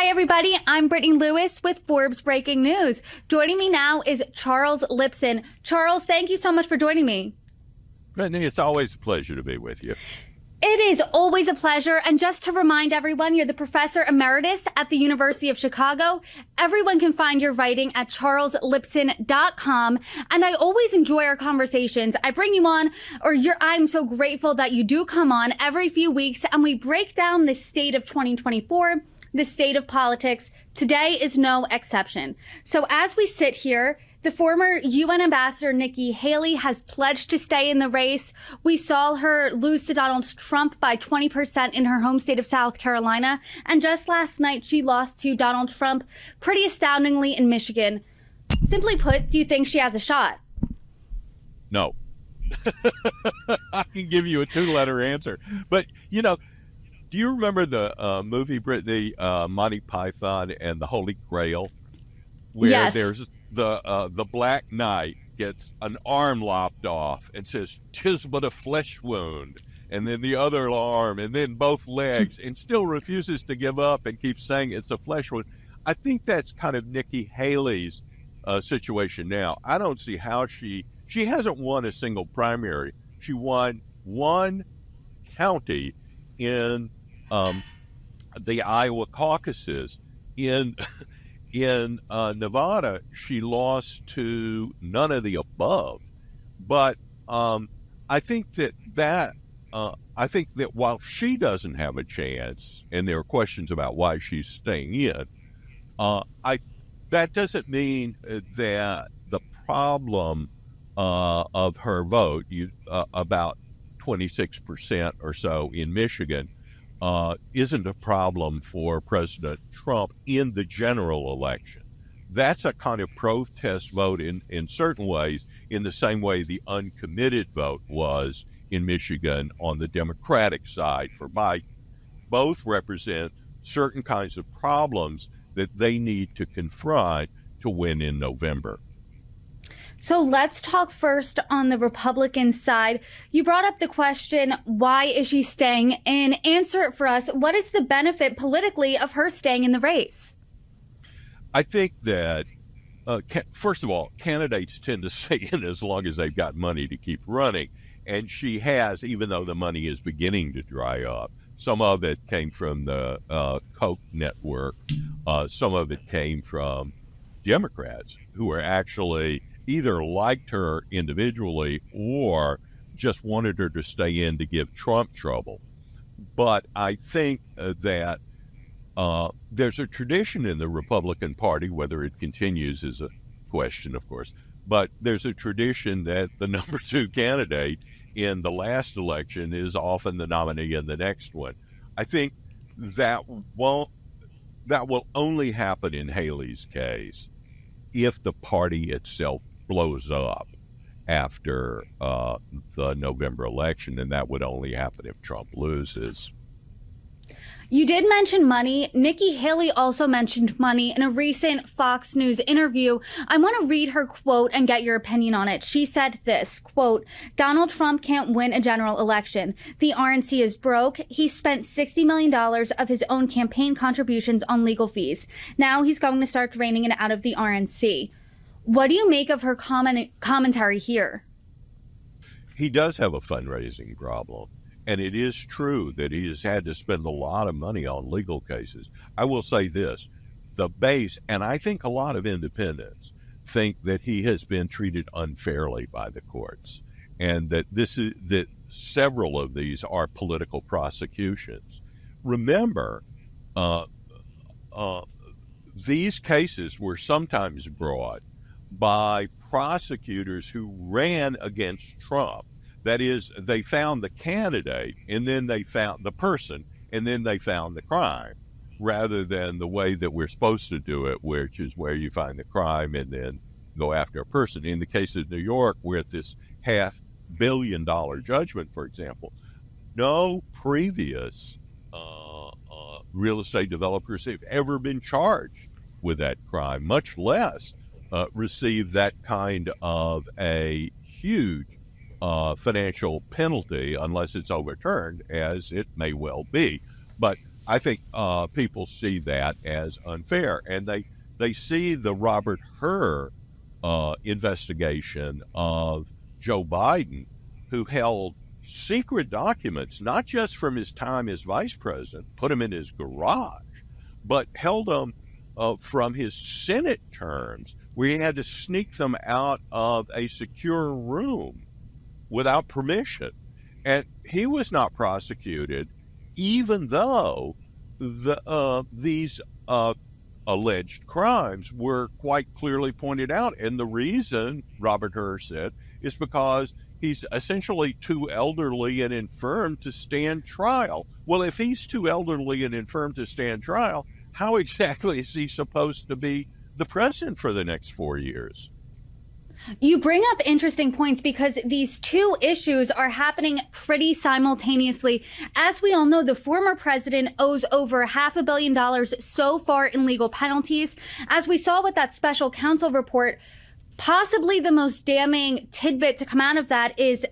Hi, everybody. I'm Brittany Lewis with Forbes Breaking News. Joining me now is Charles Lipson. Charles, thank you so much for joining me. Brittany, it's always a pleasure to be with you. It is always a pleasure. And just to remind everyone, you're the professor emeritus at the University of Chicago. Everyone can find your writing at charleslipson.com. And I always enjoy our conversations. I bring you on, I'm so grateful that you do come on every few weeks, and we break down the state of 2024, the state of politics. Today is no exception. So as we sit here, the former UN ambassador Nikki Haley has pledged to stay in the race. We saw her lose to Donald Trump by 20% in her home state of South Carolina. And just last night, she lost to Donald Trump pretty astoundingly in Michigan. Simply put, do you think she has a shot? No. I can give you a two-letter answer. But, do you remember the movie, Brittany, Monty Python and the Holy Grail? Where yes. There's the Black Knight gets an arm lopped off and says, "'Tis but a flesh wound," and then the other arm, and then both legs, and still refuses to give up and keeps saying it's a flesh wound. I think that's kind of Nikki Haley's situation now. I don't see how she hasn't won a single primary. She won one county in the Iowa caucuses. In Nevada, she lost to none of the above. But I think that while she doesn't have a chance, and there are questions about why she's staying in, that doesn't mean that the problem of her vote, about 26% or so in Michigan, isn't a problem for President Trump in the general election. That's a kind of protest vote in certain ways, in the same way the uncommitted vote was in Michigan on the Democratic side for Biden. Both represent certain kinds of problems that they need to confront to win in November. So let's talk first on the Republican side. You brought up the question, why is she staying? And answer it for us. What is the benefit politically of her staying in the race? I think that, first of all, candidates tend to stay in as long as they've got money to keep running. And she has, even though the money is beginning to dry up. Some of it came from the Koch network. Some of it came from Democrats who are actually either liked her individually or just wanted her to stay in to give Trump trouble. But I think that there's a tradition in the Republican Party, whether it continues is a question, of course, but there's a tradition that the number two candidate in the last election is often the nominee in the next one. I think that will only happen in Haley's case if the party itself blows up after the November election, and that would only happen if Trump loses. You did mention money. Nikki Haley also mentioned money in a recent Fox News interview. I want to read her quote and get your opinion on it. She said this, quote, "Donald Trump can't win a general election. The RNC is broke. He spent $60 million of his own campaign contributions on legal fees. Now he's going to start draining it out of the RNC." What do you make of her commentary here? He does have a fundraising problem, and it is true that he has had to spend a lot of money on legal cases. I will say this, the base, and I think a lot of independents think that he has been treated unfairly by the courts, and that that several of these are political prosecutions. Remember, these cases were sometimes brought by prosecutors who ran against Trump. That is, they found the candidate, and then they found the person, and then they found the crime, rather than the way that we're supposed to do it, which is where you find the crime and then go after a person. In the case of New York, with this $500 million judgment, for example, no previous real estate developers have ever been charged with that crime, much less receive that kind of a huge financial penalty, unless it's overturned, as it may well be. But I think people see that as unfair, and they see the Robert Hur investigation of Joe Biden, who held secret documents, not just from his time as vice president, put them in his garage, but held them from his Senate terms, where he had to sneak them out of a secure room without permission. And he was not prosecuted, even though these alleged crimes were quite clearly pointed out. And the reason, Robert Hur said, is because he's essentially too elderly and infirm to stand trial. Well, if he's too elderly and infirm to stand trial, how exactly is he supposed to be the president for the next 4 years? You bring up interesting points because these two issues are happening pretty simultaneously. As we all know, the former president owes over $500 million so far in legal penalties. As we saw with that special counsel report, possibly the most damning tidbit to come out of that is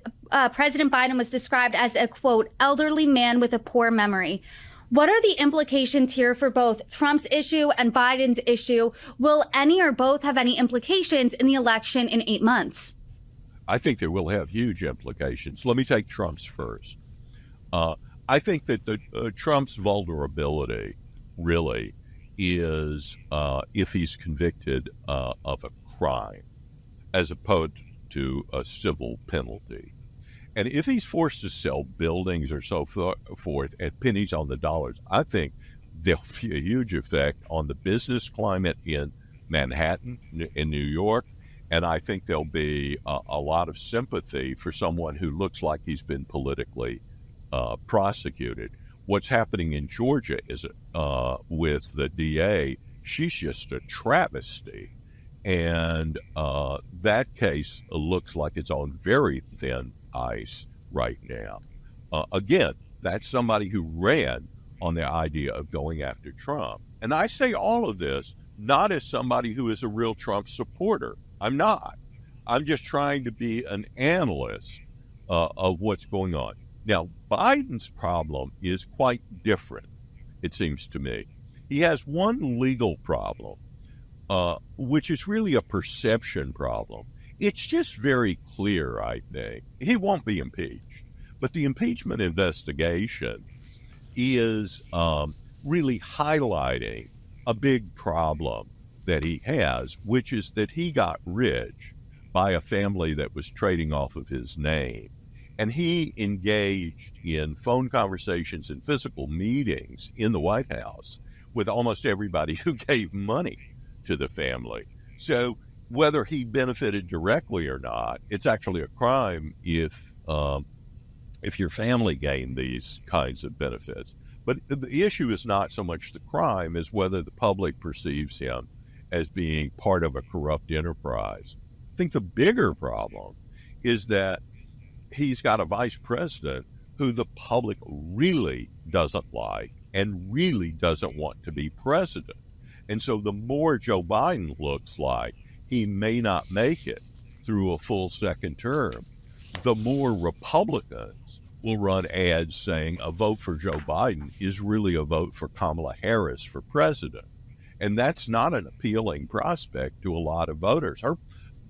President Biden was described as a, quote, elderly man with a poor memory. What are the implications here for both Trump's issue and Biden's issue? Will any or both have any implications in the election in 8 months? I think they will have huge implications. Let me take Trump's first. I think that Trump's vulnerability really is if he's convicted of a crime as opposed to a civil penalty. And if he's forced to sell buildings or so forth at pennies on the dollars, I think there'll be a huge effect on the business climate in Manhattan, in New York. And I think there'll be a lot of sympathy for someone who looks like he's been politically prosecuted. What's happening in Georgia is with the DA, she's just a travesty. And that case looks like it's on very thin ice right now. Again, that's somebody who ran on the idea of going after Trump. And I say all of this not as somebody who is a real Trump supporter. I'm not. I'm just trying to be an analyst of what's going on. Now, Biden's problem is quite different, it seems to me. He has one legal problem, which is really a perception problem. It's just very clear, I think. He won't be impeached. But the impeachment investigation is really highlighting a big problem that he has, which is that he got rich by a family that was trading off of his name. And he engaged in phone conversations and physical meetings in the White House with almost everybody who gave money to the family. So whether he benefited directly or not, it's actually a crime if your family gained these kinds of benefits. But the issue is not so much the crime as whether the public perceives him as being part of a corrupt enterprise. I think the bigger problem is that he's got a vice president who the public really doesn't like and really doesn't want to be president. And so the more Joe Biden looks like he may not make it through a full second term, the more Republicans will run ads saying a vote for Joe Biden is really a vote for Kamala Harris for president. And that's not an appealing prospect to a lot of voters.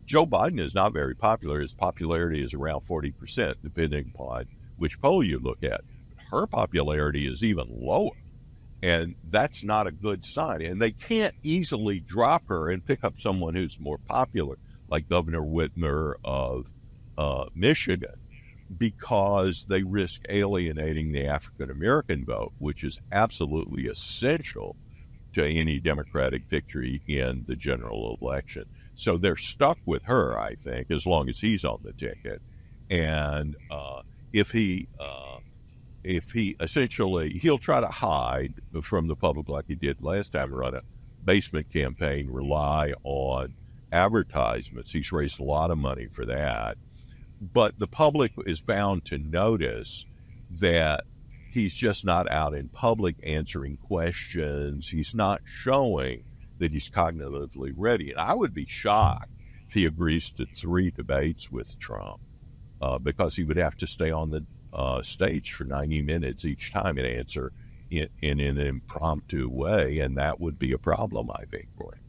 Joe Biden is not very popular. His popularity is around 40%, depending upon which poll you look at. Her popularity is even lower. And that's not a good sign. And they can't easily drop her and pick up someone who's more popular, like Governor Whitmer of Michigan, because they risk alienating the African-American vote, which is absolutely essential to any Democratic victory in the general election. So they're stuck with her, I think, as long as he's on the ticket. And if he essentially, he'll try to hide from the public like he did last time, run a basement campaign, rely on advertisements. He's raised a lot of money for that. But the public is bound to notice that he's just not out in public answering questions. He's not showing that he's cognitively ready. And I would be shocked if he agrees to 3 debates with Trump, because he would have to stay on the stage for 90 minutes each time and answer in an impromptu way, and that would be a problem, I think, for him.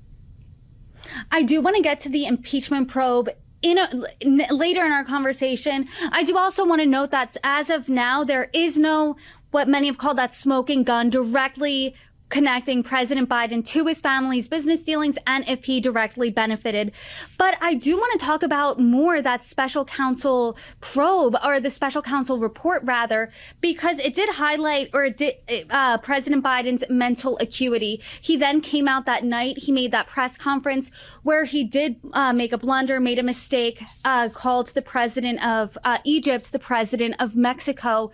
I do want to get to the impeachment probe later in our conversation. I do also want to note that as of now, there is no what many have called that smoking gun directly connecting President Biden to his family's business dealings and if he directly benefited. But I do want to talk about more that special counsel probe, or the special counsel report rather, because it did highlight, or it did President Biden's mental acuity. He then came out that night. He made that press conference where he did make a blunder, made a mistake, called the president of Egypt the president of Mexico.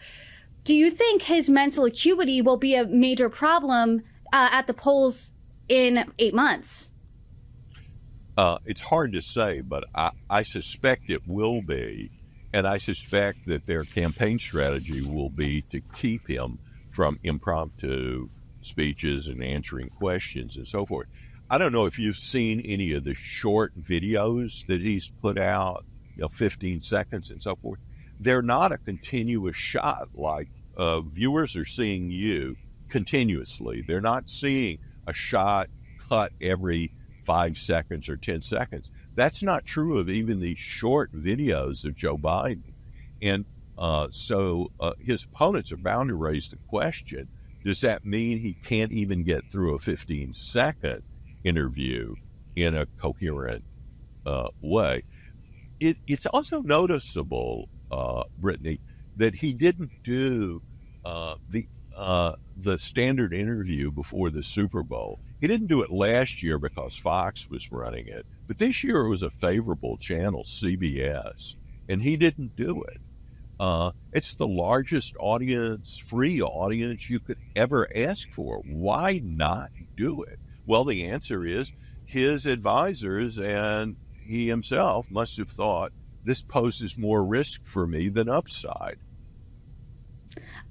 Do you think his mental acuity will be a major problem at the polls in 8 months? It's hard to say, but I suspect it will be. And I suspect that their campaign strategy will be to keep him from impromptu speeches and answering questions and so forth. I don't know if you've seen any of the short videos that he's put out, 15 seconds and so forth. They're not a continuous shot like viewers are seeing you continuously. They're not seeing a shot cut every 5 seconds or 10 seconds. That's not true of even these short videos of Joe Biden. And so his opponents are bound to raise the question, does that mean he can't even get through a 15-second interview in a coherent way? It's also noticeable, Brittany, that he didn't do the standard interview before the Super Bowl. He didn't do it last year because Fox was running it, but this year it was a favorable channel, CBS, and he didn't do it. It's the largest audience, free audience you could ever ask for. Why not do it? Well, the answer is his advisors and he himself must have thought, this poses more risk for me than upside.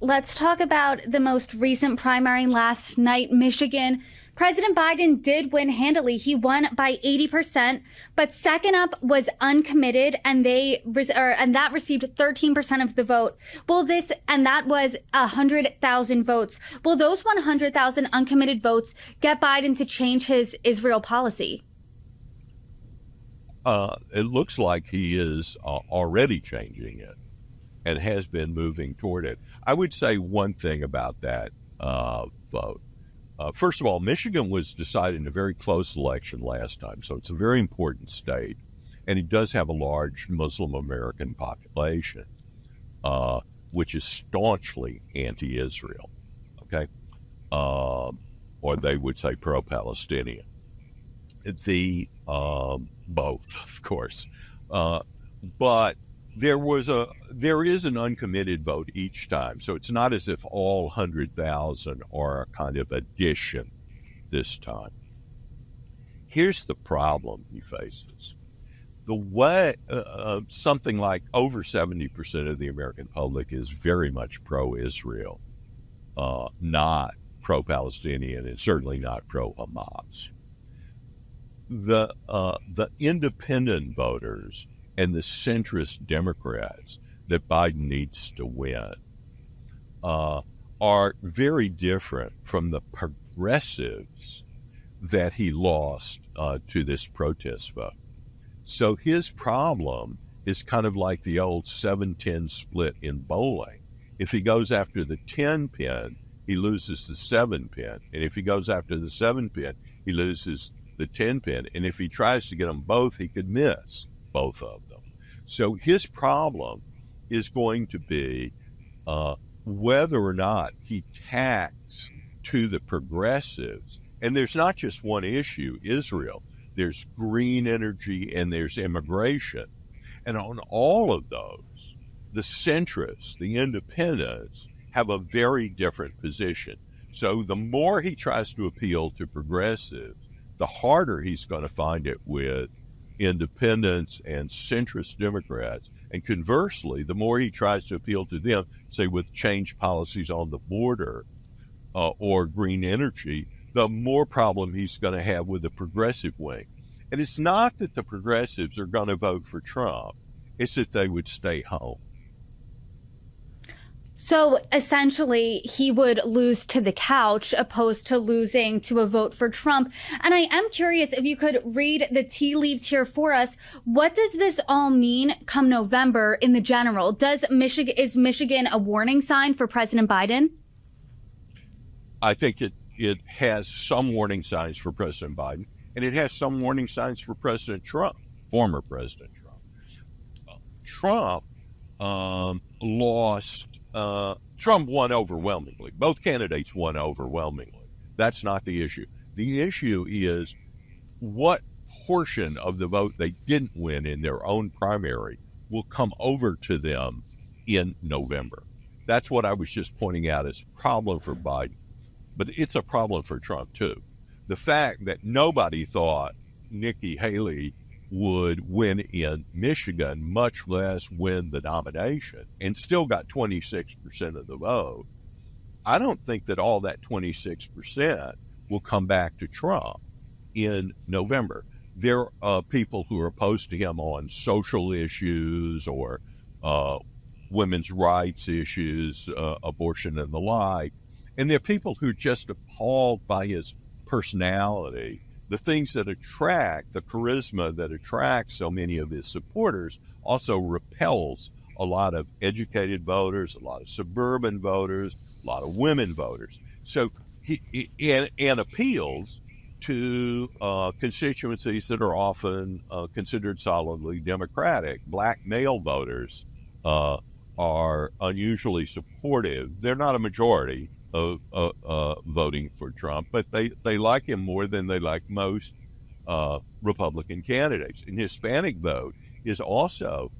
Let's talk about the most recent primary last night, Michigan. President Biden did win handily. He won by 80%, but second up was uncommitted, and that received 13% of the vote. And that was 100,000 votes. Will those 100,000 uncommitted votes get Biden to change his Israel policy? It looks like he is already changing it and has been moving toward it. I would say one thing about that vote. First of all, Michigan was decided in a very close election last time, so it's a very important state, and it does have a large Muslim American population, which is staunchly anti-Israel, okay? Or they would say pro-Palestinian. Both, of course. But there is an uncommitted vote each time. So it's not as if all 100,000 are a kind of addition this time. Here's the problem he faces. The way something like over 70% of the American public is very much pro-Israel, not pro-Palestinian, and certainly not pro-Hamas. The independent voters and the centrist Democrats that Biden needs to win are very different from the progressives that he lost to this protest vote. So his problem is kind of like the old 7-10 split in bowling. If he goes after the 10 pin, he loses the 7 pin. And if he goes after the 7 pin, he loses the 10 pin. And if he tries to get them both, he could miss both of them. So his problem is going to be whether or not he tacks to the progressives. And there's not just one issue, Israel. There's green energy and there's immigration. And on all of those, the centrists, the independents, have a very different position. So the more he tries to appeal to progressives, the harder he's going to find it with independents and centrist Democrats. And conversely, the more he tries to appeal to them, say with change policies on the border or green energy, the more problem he's going to have with the progressive wing. And it's not that the progressives are going to vote for Trump. It's that they would stay home. So essentially, he would lose to the couch opposed to losing to a vote for Trump. And I am curious if you could read the tea leaves here for us. What does this all mean come November in the general? Is Michigan a warning sign for President Biden? I think it has some warning signs for President Biden, and it has some warning signs for President Trump, former President Trump. Trump won overwhelmingly. Both candidates won overwhelmingly. That's not the issue. The issue is what portion of the vote they didn't win in their own primary will come over to them in November. That's what I was just pointing out as a problem for Biden. But it's a problem for Trump, too. The fact that nobody thought Nikki Haley would win in Michigan, much less win the nomination, and still got 26% of the vote. I don't think that all that 26% will come back to Trump in November. There are people who are opposed to him on social issues or women's rights issues, abortion and the like. And there are people who are just appalled by his personality, the things that attract, the charisma that attracts so many of his supporters also repels a lot of educated voters, a lot of suburban voters, a lot of women voters. So he appeals to constituencies that are often considered solidly Democratic. Black male voters are unusually supportive. They're not a majority of voting for Trump, but they like him more than they like most Republican candidates. And Hispanic vote is also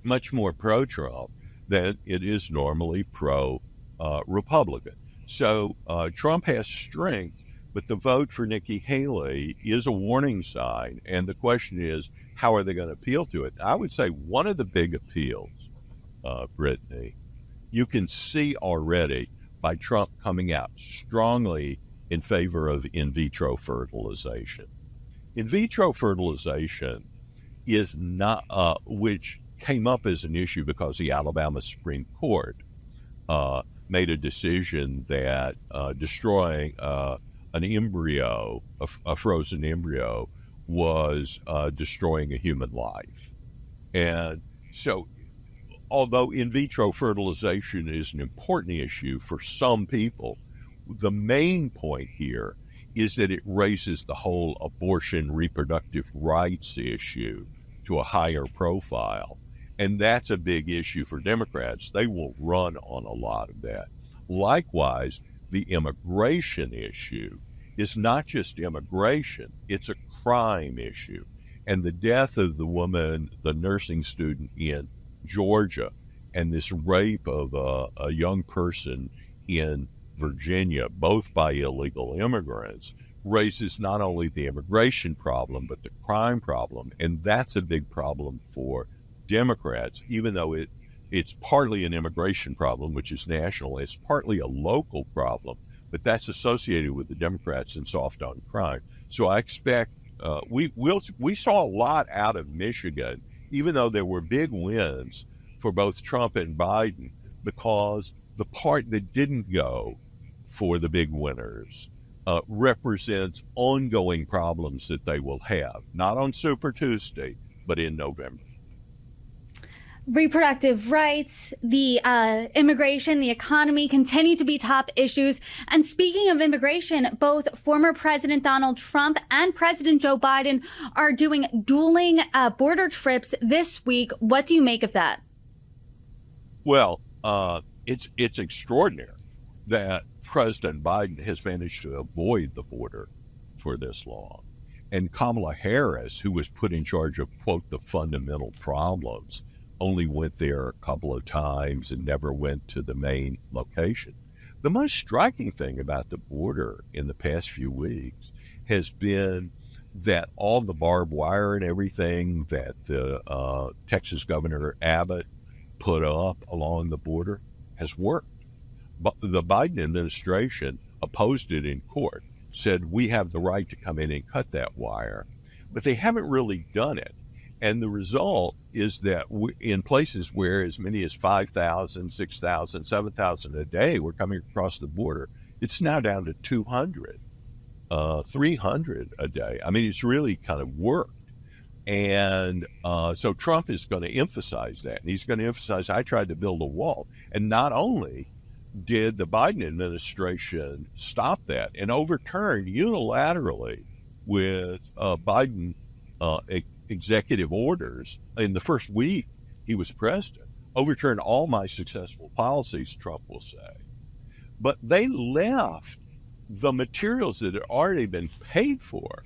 much more pro-Trump than it is normally pro-Republican. So Trump has strength, but the vote for Nikki Haley is a warning sign. And the question is, how are they going to appeal to it? I would say one of the big appeals, Brittany, you can see already by Trump coming out strongly in favor of in vitro fertilization. In vitro fertilization is not, which came up as an issue because the Alabama Supreme Court made a decision that destroying an embryo, a frozen embryo, was destroying a human life. And so although in vitro fertilization is an important issue for some people, the main point here is that it raises the whole abortion reproductive rights issue to a higher profile. And that's a big issue for Democrats. They will run on a lot of that. Likewise, the immigration issue is not just immigration, it's a crime issue. And the death of the woman, the nursing student in Georgia, and this rape of a young person in Virginia, both by illegal immigrants, raises not only the immigration problem, but the crime problem. And that's a big problem for Democrats, even though it's partly an immigration problem, which is national. It's partly a local problem, but that's associated with the Democrats and soft on crime. So I expect we saw a lot out of Michigan, even though there were big wins for both Trump and Biden, because the part that didn't go for the big winners represents ongoing problems that they will have, not on Super Tuesday, but in November. Reproductive rights, the immigration, the economy continue to be top issues. And speaking of immigration, both former President Donald Trump and President Joe Biden are doing dueling border trips this week. What do you make of that? Well, it's extraordinary that President Biden has managed to avoid the border for this long. And Kamala Harris, who was put in charge of, quote, the fundamental problems, only went there a couple of times and never went to the main location. The most striking thing about the border in the past few weeks has been that all the barbed wire and everything that the Texas Governor Abbott put up along the border has worked. But the Biden administration opposed it in court, said we have the right to come in and cut that wire, but they haven't really done it. And the result is that in places where as many as 5,000, 6,000, 7,000 a day were coming across the border, it's now down to 200, 300 a day. I mean, it's really kind of worked. And so Trump is going to emphasize that. And he's going to emphasize, I tried to build a wall. And not only did the Biden administration stop that and overturn unilaterally with Biden executive orders in the first week he was president, overturned all my successful policies, Trump will say. But they left the materials that had already been paid for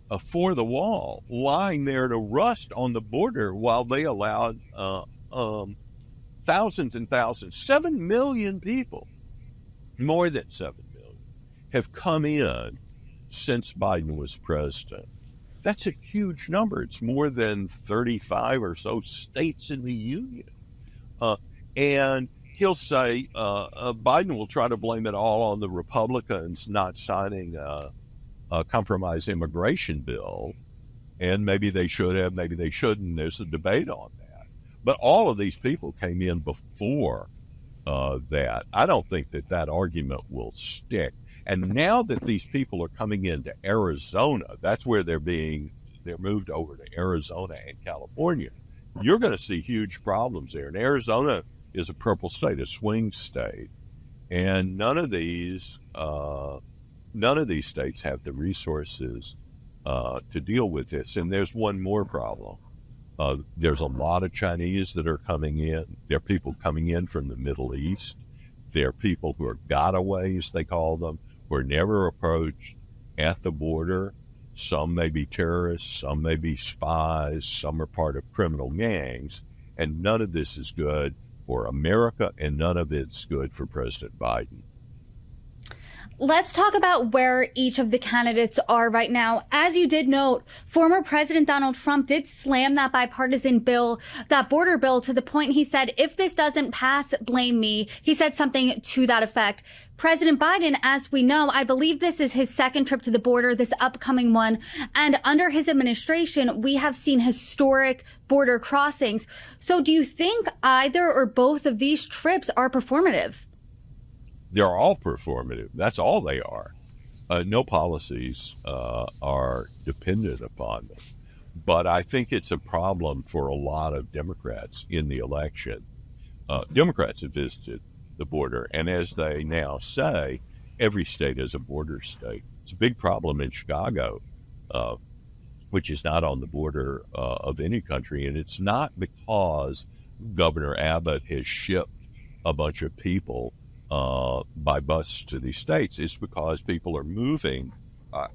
the wall lying there to rust on the border while they allowed thousands and thousands, 7 million people, more than 7 million, have come in since Biden was president. That's a huge number. It's more than 35 or so states in the union. And he'll say Biden will try to blame it all on the Republicans not signing a compromise immigration bill. And maybe they should have, maybe they shouldn't. There's a debate on that. But all of these people came in before that. I don't think that argument will stick. And now that these people are coming into Arizona, that's where they're moved over to Arizona and California. You're going to see huge problems there. And Arizona is a purple state, a swing state, and none of these states have the resources to deal with this. And there's one more problem. There's a lot of Chinese that are coming in. There are people coming in from the Middle East. There are people who are gotaways, they call them, who are never approached at the border. Some may be terrorists, some may be spies, some are part of criminal gangs, and none of this is good for America, and none of it's good for President Biden. Let's talk about where each of the candidates are right now. As you did note, former President Donald Trump did slam that bipartisan bill, that border bill, to the point he said, if this doesn't pass, blame me. He said something to that effect. President Biden, as we know, I believe this is his second trip to the border, this upcoming one. And under his administration, we have seen historic border crossings. So do you think either or both of these trips are performative? They're all performative. That's all they are. No policies are dependent upon them. But I think it's a problem for a lot of Democrats in the election. Democrats have visited the border, and as they now say, every state is a border state. It's a big problem in Chicago, which is not on the border of any country, and it's not because Governor Abbott has shipped a bunch of people by bus to these states. It's because people are moving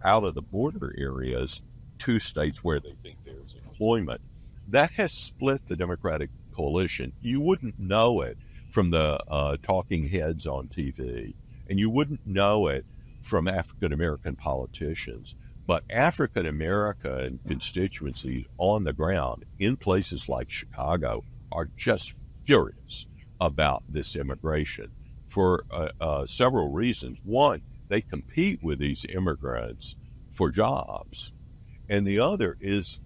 out of the border areas to states where they think there's employment. That has split the Democratic coalition. You wouldn't know it from the talking heads on TV, and you wouldn't know it from African-American politicians. But African-American constituencies on the ground in places like Chicago are just furious about this immigration for several reasons. One, they compete with these immigrants for jobs. And the other is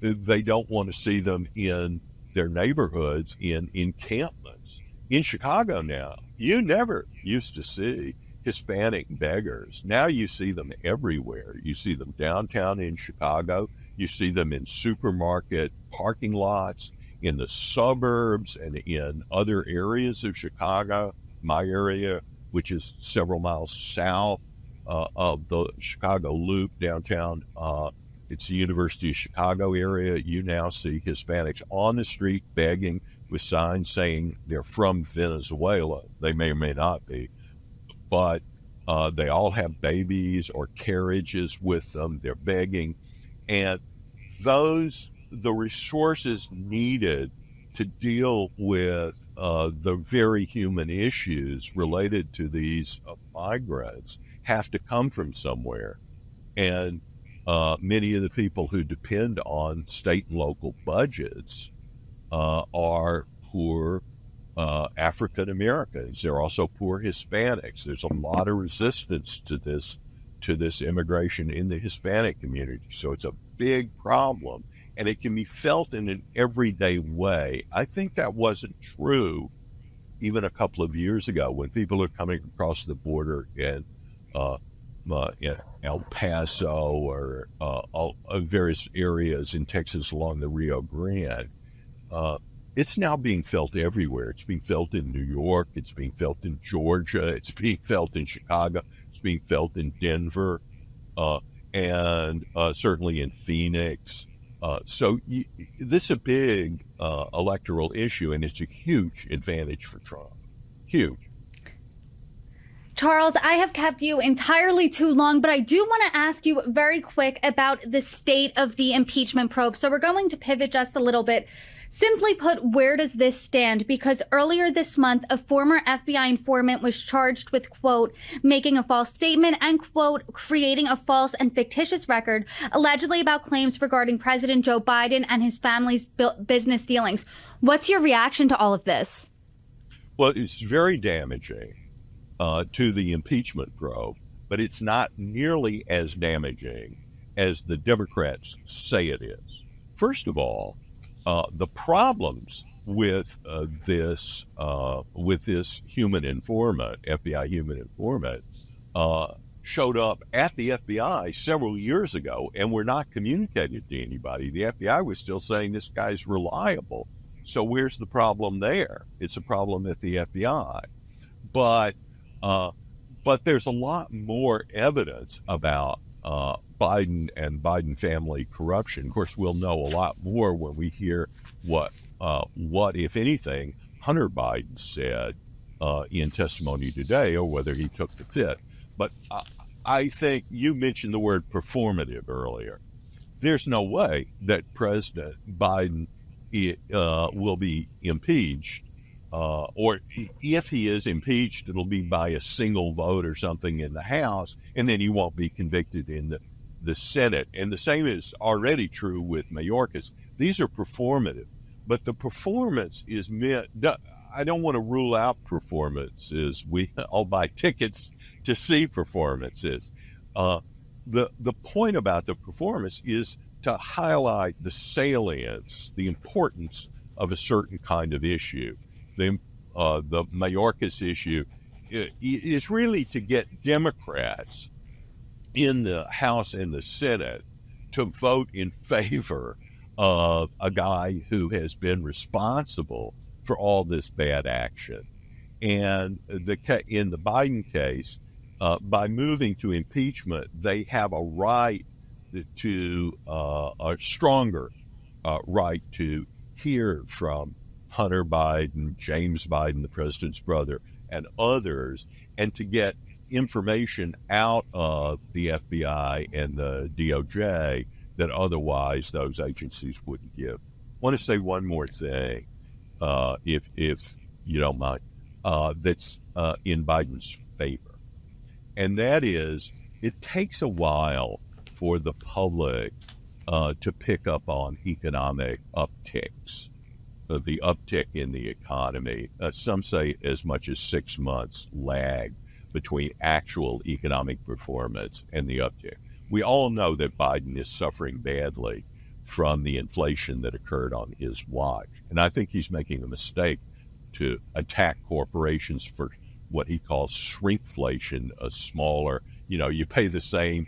they don't want to see them in their neighborhoods in encampments. In Chicago now, you never used to see Hispanic beggars. Now you see them everywhere. You see them downtown in Chicago. You see them in supermarket parking lots, in the suburbs, and in other areas of Chicago. My area, which is several miles south of the Chicago Loop downtown, it's the University of Chicago area. You now see Hispanics on the street begging with signs saying they're from Venezuela. They may or may not be, but they all have babies or carriages with them. They're begging. And the resources needed to deal with the very human issues related to these migrants have to come from somewhere. And many of the people who depend on state and local budgets are poor African Americans. They're also poor Hispanics. There's a lot of resistance to this immigration in the Hispanic community. So it's a big problem. and it can be felt in an everyday way. I think that wasn't true even a couple of years ago when people are coming across the border in El Paso or various areas in Texas along the Rio Grande. It's now being felt everywhere. It's being felt in New York. It's being felt in Georgia. It's being felt in Chicago. It's being felt in Denver, and certainly in Phoenix. So this is a big electoral issue, and it's a huge advantage for Trump. Huge. Charles, I have kept you entirely too long, but I do want to ask you very quick about the state of the impeachment probe. So we're going to pivot just a little bit. Simply put, where does this stand? Because earlier this month, a former FBI informant was charged with, quote, making a false statement and, quote, creating a false and fictitious record, allegedly about claims regarding President Joe Biden and his family's business dealings. What's your reaction to all of this? Well, it's very damaging to the impeachment probe, but it's not nearly as damaging as the Democrats say it is. First of all, the problems with this human informant, FBI human informant, showed up at the FBI several years ago and were not communicated to anybody. The FBI was still saying this guy's reliable. So where's the problem there? It's a problem at the FBI. But there's a lot more evidence about Biden and Biden family corruption. Of course, we'll know a lot more when we hear what if anything, Hunter Biden said in testimony today, or whether he took the fit. But I think you mentioned the word performative earlier. There's no way that President Biden will be impeached, or if he is impeached, it'll be by a single vote or something in the House, and then he won't be convicted in the Senate. And the same is already true with Mayorkas. These are performative, but the performance is meant. I don't want to rule out performances. We all buy tickets to see performances. The point about the performance is to highlight the salience, the importance of a certain kind of issue. The Mayorkas issue is really to get Democrats in the House and the Senate to vote in favor of a guy who has been responsible for all this bad action. And in the Biden case, by moving to impeachment, they have a right to a stronger right to hear from Hunter Biden, James Biden, the president's brother, and others, and to get information out of the FBI and the DOJ that otherwise those agencies wouldn't give. I want to say one more thing, if you don't mind, that's in Biden's favor. And that is, it takes a while for the public to pick up on economic upticks, the uptick in the economy. Some say as much as 6 months lag between actual economic performance and the uptick. We all know that Biden is suffering badly from the inflation that occurred on his watch. And I think he's making a mistake to attack corporations for what he calls shrinkflation, a smaller, you pay the same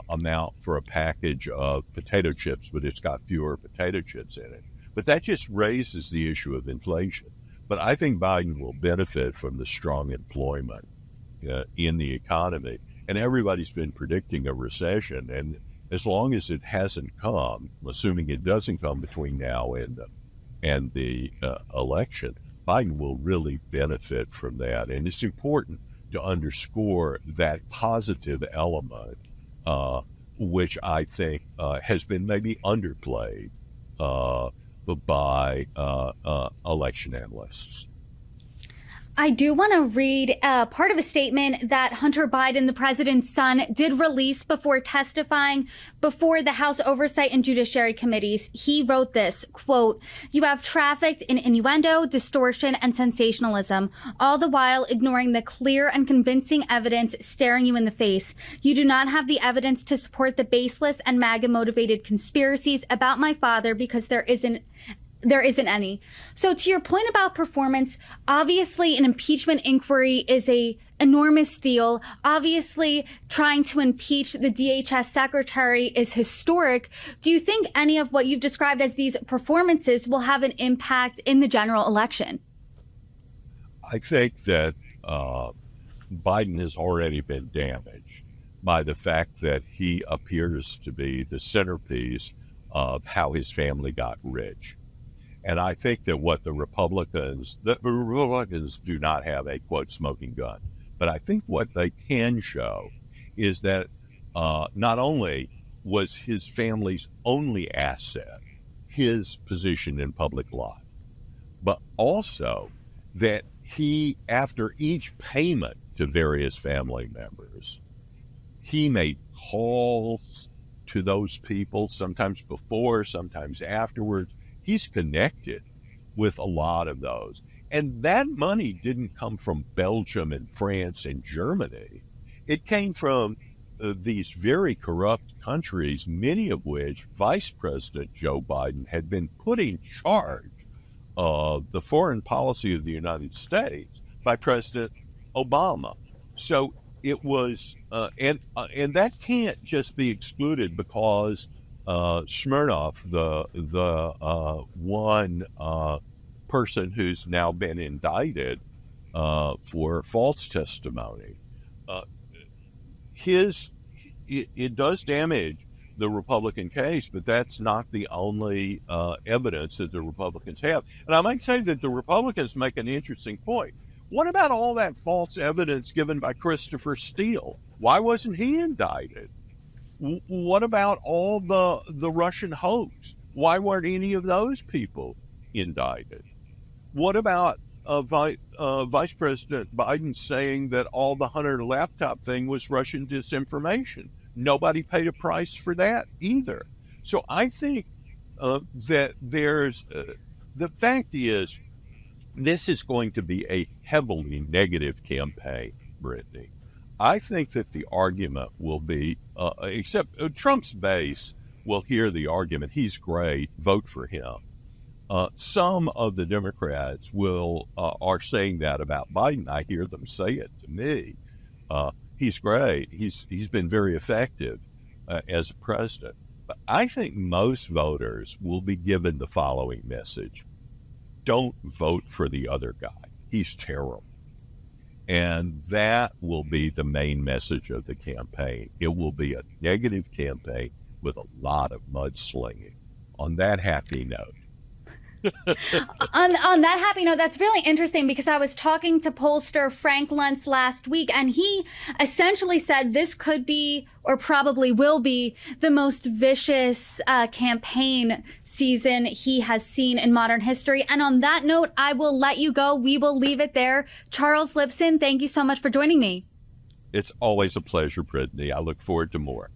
amount for a package of potato chips, but it's got fewer potato chips in it. But that just raises the issue of inflation. But I think Biden will benefit from the strong employment in the economy. And everybody's been predicting a recession. And as long as it hasn't come, assuming it doesn't come between now and the election, Biden will really benefit from that. And it's important to underscore that positive element, which I think has been maybe underplayed by election analysts. I do want to read part of a statement that Hunter Biden, the president's son, did release before testifying before the House Oversight and Judiciary Committees. He wrote this, quote, "You have trafficked in innuendo, distortion, and sensationalism, all the while ignoring the clear and convincing evidence staring you in the face. You do not have the evidence to support the baseless and MAGA-motivated conspiracies about my father because there isn't any." So to your point about performance, obviously an impeachment inquiry is a enormous deal. Obviously, trying to impeach the DHS secretary is historic. Do you think any of what you've described as these performances will have an impact in the general election? I think that Biden has already been damaged by the fact that he appears to be the centerpiece of how his family got rich. And I think that the Republicans do not have a, quote, smoking gun. But I think what they can show is that not only was his family's only asset his position in public life, but also that he, after each payment to various family members, he made calls to those people, sometimes before, sometimes afterwards. He's connected with a lot of those. And that money didn't come from Belgium and France and Germany. It came from these very corrupt countries, many of which Vice President Joe Biden had been put in charge of the foreign policy of the United States by President Obama. So it was, and that can't just be excluded because Smirnov, the one person who's now been indicted for false testimony, it does damage the Republican case, but that's not the only evidence that the Republicans have. And I might say that the Republicans make an interesting point. What about all that false evidence given by Christopher Steele? Why wasn't he indicted? What about all the Russian hoax? Why weren't any of those people indicted? What about Vice President Biden saying that all the Hunter laptop thing was Russian disinformation? Nobody paid a price for that either. So I think that there's the fact is this is going to be a heavily negative campaign, Brittany. I think that the argument will be, except Trump's base will hear the argument, he's great, vote for him. Some of the Democrats are saying that about Biden. I hear them say it to me. He's great. He's been very effective as a president. But I think most voters will be given the following message: don't vote for the other guy. He's terrible. And that will be the main message of the campaign. It will be a negative campaign with a lot of mudslinging. On that happy note. On that happy note, that's really interesting because I was talking to pollster Frank Luntz last week, and he essentially said this could be, or probably will be, the most vicious campaign season he has seen in modern history. And on that note, I will let you go. We will leave it there. Charles Lipson, thank you so much for joining me. It's always a pleasure, Brittany. I look forward to more.